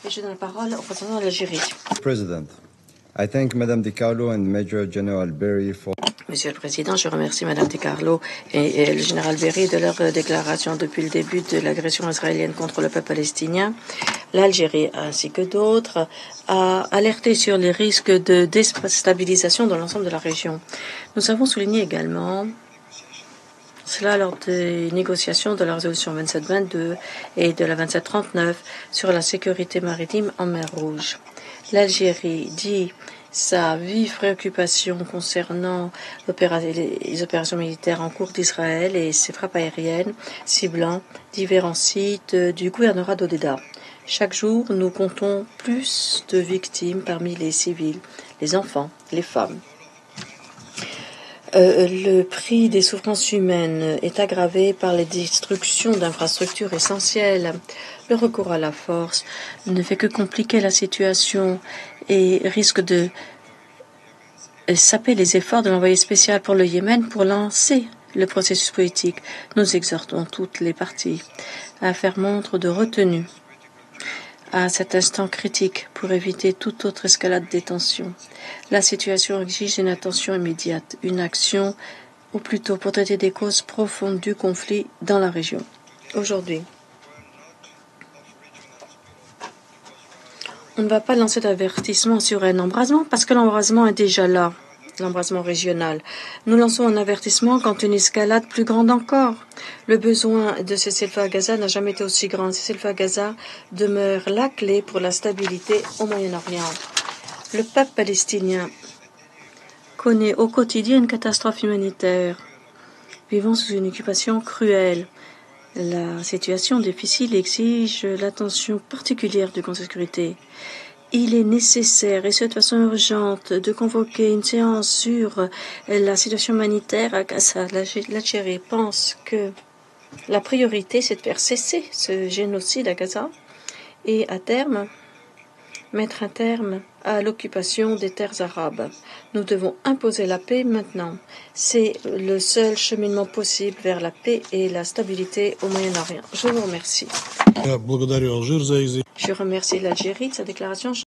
Et je donne la parole au représentant de l'Algérie. President, I thank Madame Di Carlo and Major General Berry for... Monsieur le Président, je remercie Madame Di Carlo et le général Berry de leur déclaration depuis le début de l'agression israélienne contre le peuple palestinien. L'Algérie, ainsi que d'autres, a alerté sur les risques de déstabilisation dans l'ensemble de la région. Nous avons souligné également cela lors des négociations de la résolution 2722 et de la 2739 sur la sécurité maritime en mer Rouge. L'Algérie dit sa vive préoccupation concernant les opérations militaires en cours d'Israël et ses frappes aériennes ciblant différents sites du gouvernorat d'Odéda. Chaque jour, nous comptons plus de victimes parmi les civils, les enfants, les femmes. Le prix des souffrances humaines est aggravé par les destructions d'infrastructures essentielles. Le recours à la force ne fait que compliquer la situation et risque de saper les efforts de l'envoyé spécial pour le Yémen pour lancer le processus politique. Nous exhortons toutes les parties à faire montre de retenue à cet instant critique pour éviter toute autre escalade des tensions. La situation exige une attention immédiate, une action au plus tôt pour traiter des causes profondes du conflit dans la région. Aujourd'hui, on ne va pas lancer d'avertissement sur un embrasement parce que l'embrasement est déjà là, l'embrasement régional. Nous lançons un avertissement quand une escalade plus grande encore. Le besoin de cessez-le-feu à Gaza n'a jamais été aussi grand. Cessez-le-feu à Gaza demeure la clé pour la stabilité au Moyen-Orient. Le peuple palestinien connaît au quotidien une catastrophe humanitaire, vivant sous une occupation cruelle. La situation difficile exige l'attention particulière du Conseil de sécurité. Il est nécessaire, et ce de façon urgente, de convoquer une séance sur la situation humanitaire à Gaza. L'Algérie pense que la priorité, c'est de faire cesser ce génocide à Gaza et, à terme, mettre un terme à l'occupation des terres arabes. Nous devons imposer la paix maintenant. C'est le seul cheminement possible vers la paix et la stabilité au Moyen-Orient. Je vous remercie. Je remercie l'Algérie de sa déclaration.